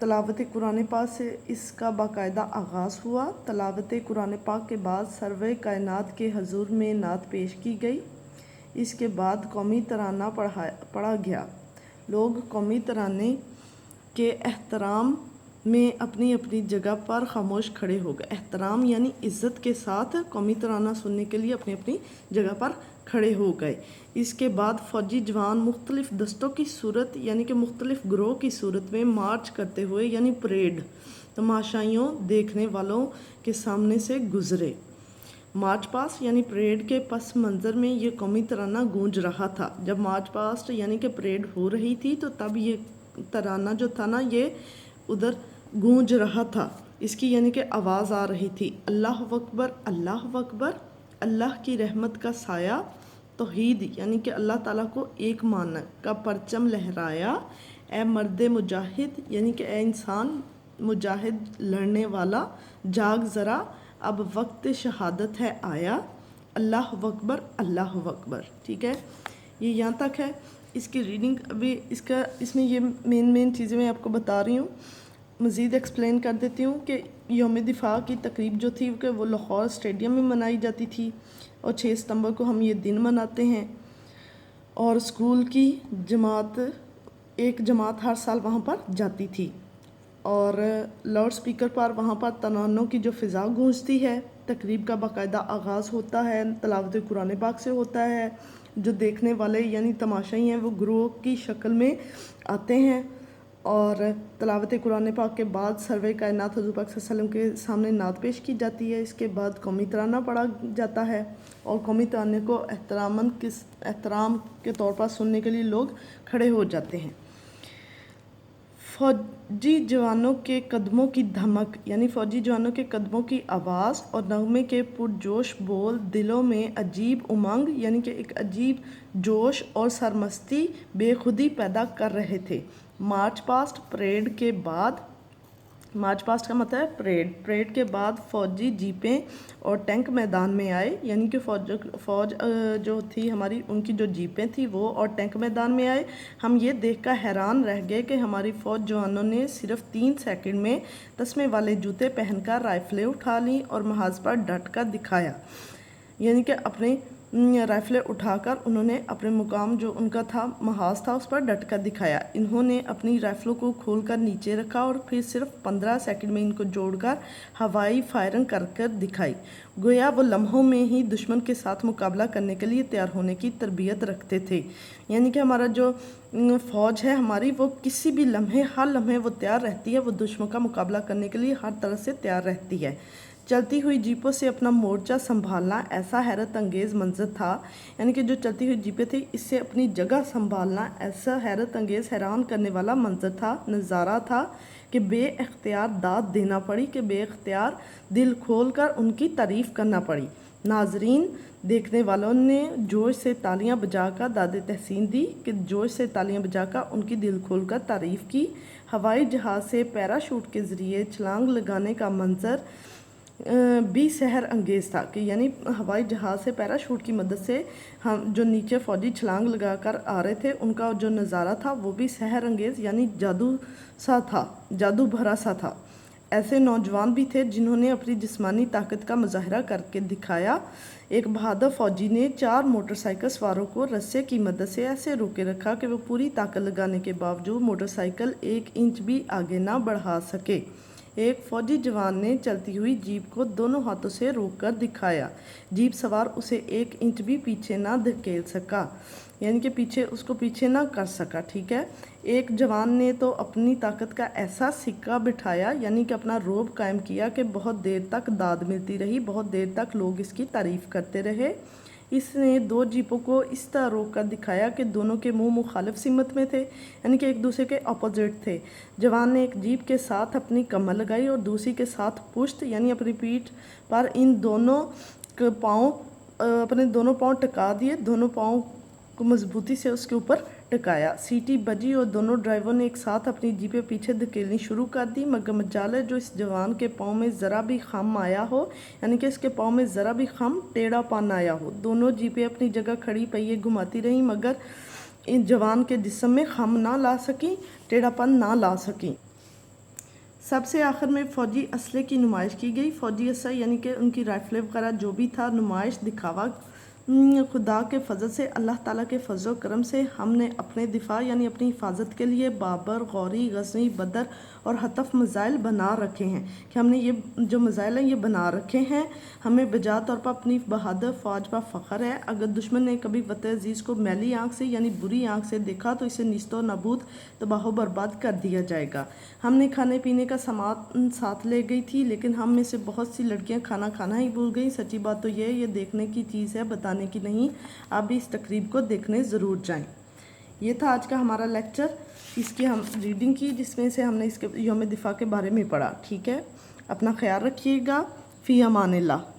تلاوت قرآن پاک سے اس کا باقاعدہ آغاز ہوا۔ تلاوت قرآن پاک کے بعد سرور کائنات کے حضور میں نعت پیش کی گئی۔ اس کے بعد قومی ترانہ پڑھا گیا۔ لوگ قومی ترانے کے احترام میں اپنی اپنی جگہ پر خاموش کھڑے ہو گئے۔ احترام یعنی عزت کے ساتھ قومی ترانہ سننے کے لیے اپنی اپنی جگہ پر کھڑے ہو گئے۔ اس کے بعد فوجی جوان مختلف دستوں کی صورت یعنی کہ مختلف گروہ کی صورت میں مارچ کرتے ہوئے یعنی پریڈ تماشائیوں دیکھنے والوں کے سامنے سے گزرے۔ مارچ پاسٹ یعنی پریڈ کے پس منظر میں یہ قومی ترانہ گونج رہا تھا۔ جب مارچ پاسٹ یعنی کہ پریڈ ہو رہی تھی تو تب یہ ترانہ جو تھا نا یہ ادھر گونج رہا تھا، اس کی یعنی کہ آواز آ رہی تھی، اللہ اکبر اللہ اکبر، اللہ کی رحمت کا سایہ، توحید یعنی کہ اللہ تعالیٰ کو ایک ماننے کا پرچم لہرایا، اے مرد مجاہد یعنی کہ اے انسان مجاہد لڑنے والا، جاگ ذرا اب وقت شہادت ہے آیا، اللہ اکبر اللہ اکبر۔ ٹھیک ہے، یہ یہاں تک ہے اس کی ریڈنگ۔ ابھی اس میں یہ مین چیزیں میں آپ کو بتا رہی ہوں، مزید ایکسپلین کر دیتی ہوں کہ یوم دفاع کی تقریب جو تھی کہ وہ لاہور اسٹیڈیم میں منائی جاتی تھی اور 6 ستمبر کو ہم یہ دن مناتے ہیں، اور اسکول کی ایک جماعت ہر سال وہاں پر جاتی تھی، اور لاؤڈ سپیکر پر وہاں پر ترانوں کی جو فضا گونجتی ہے۔ تقریب کا باقاعدہ آغاز ہوتا ہے، تلاوت قرآن پاک سے ہوتا ہے۔ جو دیکھنے والے یعنی تماشائی ہیں وہ گروہ کی شکل میں آتے ہیں، اور تلاوت قرآن پاک کے بعد سرور کائنات حضور پاک صلی اللہ علیہ وسلم کے سامنے نعت پیش کی جاتی ہے۔ اس کے بعد قومی ترانہ پڑھا جاتا ہے، اور قومی ترانے کو احترام کے طور پر سننے کے لیے لوگ کھڑے ہو جاتے ہیں۔ فوجی جوانوں کے قدموں کی دھمک یعنی فوجی جوانوں کے قدموں کی آواز اور نغمے کے پرجوش بول دلوں میں عجیب امنگ یعنی کہ ایک عجیب جوش اور سرمستی بے خودی پیدا کر رہے تھے۔ مارچ پاسٹ پریڈ کے بعد، مارچ پاسٹ کا مطلب ہے پریڈ کے بعد فوجی جیپیں اور ٹینک میدان میں آئے، یعنی کہ فوج جو تھی ہماری ان کی جو جیپیں تھیں وہ اور ٹینک میدان میں آئے۔ ہم یہ دیکھ کر حیران رہ گئے کہ ہماری فوج جوانوں نے صرف 3 سیکنڈ میں تسمے والے جوتے پہن کر رائفلیں اٹھا لیں اور محاذ پر ڈٹ کر دکھایا، یعنی کہ اپنے رائفلیں اٹھا کر انہوں نے اپنے مقام جو ان کا تھا محاذ تھا اس پر ڈٹ کر دکھایا۔ انہوں نے اپنی رائفلوں کو کھول کر نیچے رکھا اور پھر صرف 15 سیکنڈ میں ان کو جوڑ کر ہوائی فائرنگ کر دکھائی، گویا وہ لمحوں میں ہی دشمن کے ساتھ مقابلہ کرنے کے لیے تیار ہونے کی تربیت رکھتے تھے۔ یعنی کہ ہمارا جو فوج ہے ہماری وہ کسی بھی لمحے ہر لمحے وہ تیار رہتی ہے، وہ دشمن کا مقابلہ کرنے کے لیے ہر طرح سے تیار رہتی ہے۔ چلتی ہوئی جیپوں سے اپنا مورچہ سنبھالنا ایسا حیرت انگیز منظر تھا، یعنی کہ جو چلتی ہوئی جیپیں تھیں اس سے اپنی جگہ سنبھالنا ایسا حیرت انگیز حیران کرنے والا منظر تھا، نظارہ تھا کہ بے اختیار داد دینا پڑی، کہ بے اختیار دل کھول کر ان کی تعریف کرنا پڑی۔ ناظرین دیکھنے والوں نے جوش سے تالیاں بجا کر داد تحسین دی، کہ جوش سے تالیاں بجا کر ان کی دل کھول کر تعریف کی۔ ہوائی جہاز سے پیراشوٹ کے ذریعے چھلانگ لگانے کا منظر بھی سحر انگیز تھا، کہ یعنی ہوائی جہاز سے پیراشوٹ کی مدد سے ہم جو نیچے فوجی چھلانگ لگا کر آ رہے تھے ان کا جو نظارہ تھا وہ بھی سحر انگیز یعنی جادو سا تھا، جادو بھرا سا تھا۔ ایسے نوجوان بھی تھے جنہوں نے اپنی جسمانی طاقت کا مظاہرہ کر کے دکھایا۔ ایک بہادر فوجی نے 4 موٹر سائیکل سواروں کو رسے کی مدد سے ایسے روکے رکھا کہ وہ پوری طاقت لگانے کے باوجود موٹر سائیکل 1 انچ بھی آگے نہ بڑھا سکے۔ ایک فوجی جوان نے چلتی ہوئی جیپ کو دونوں ہاتھوں سے روک کر دکھایا، جیپ سوار اسے 1 انچ بھی پیچھے نہ دھکیل سکا، یعنی کہ اس کو پیچھے نہ کر سکا۔ ٹھیک ہے، ایک جوان نے تو اپنی طاقت کا ایسا سکہ بٹھایا یعنی کہ اپنا رعب قائم کیا کہ بہت دیر تک داد ملتی رہی، بہت دیر تک لوگ اس کی تعریف کرتے رہے۔ اس نے 2 جیپوں کو اس طرح روک کر دکھایا کہ دونوں کے منہ مخالف سمت میں تھے، یعنی کہ ایک دوسرے کے اپوزٹ تھے۔ جوان نے ایک جیپ کے ساتھ اپنی کمر لگائی اور دوسری کے ساتھ پشت یعنی اپنی پیٹھ پر ان دونوں اپنے دونوں پاؤں ٹکا دیے، دونوں پاؤں کو مضبوطی سے اس کے اوپر ٹکایا۔ سیٹی بجی اور دونوں ڈرائیوروں نے ایک ساتھ اپنی جیپیں پیچھے دھکیلنی شروع کر دی، مگر مجال ہے جو اس جوان کے پاؤں میں ذرا بھی خم آیا ہو، یعنی کہ اس کے پاؤں میں ذرا بھی خم ٹیڑھا پن آیا ہو۔ دونوں جیپیں اپنی جگہ کھڑی پہیے گھماتی رہیں مگر ان جوان کے جسم میں خم نہ لا سکیں، ٹیڑھا پن نہ لا سکیں۔ سب سے آخر میں فوجی اسلحے کی نمائش کی گئی. فوجی اسلحہ یعنی کہ ان کی رائفلیں وغیرہ جو بھی تھا، نمائش دکھاوا. خدا کے فضل سے، اللہ تعالیٰ کے فضل و کرم سے ہم نے اپنے دفاع یعنی اپنی حفاظت کے لیے بابر، غوری، غزنی، بدر اور حطف میزائل بنا رکھے ہیں کہ ہم نے یہ جو میزائل ہیں یہ بنا رکھے ہیں. ہمیں بجا طور پر اپنی بہادر فوج پر فخر ہے. اگر دشمن نے کبھی وطن عزیز کو میلی آنکھ سے یعنی بری آنکھ سے دیکھا تو اسے نیست و نابود، تباہ و برباد کر دیا جائے گا. ہم نے کھانے پینے کا سامان ساتھ لے گئی تھی، لیکن ہم میں سے بہت سی لڑکیاں کھانا کھانا ہی بھول گئی. سچی بات تو یہ دیکھنے کی چیز ہے، بتانے کی نہیں. آپ بھی اس تقریب کو دیکھنے ضرور جائیں. یہ تھا آج کا ہمارا لیکچر. اس کی ہم ریڈنگ کی، جس میں سے ہم نے اس کے یوم دفاع کے بارے میں پڑھا. ٹھیک ہے، اپنا خیال رکھیے گا. فی امان اللہ.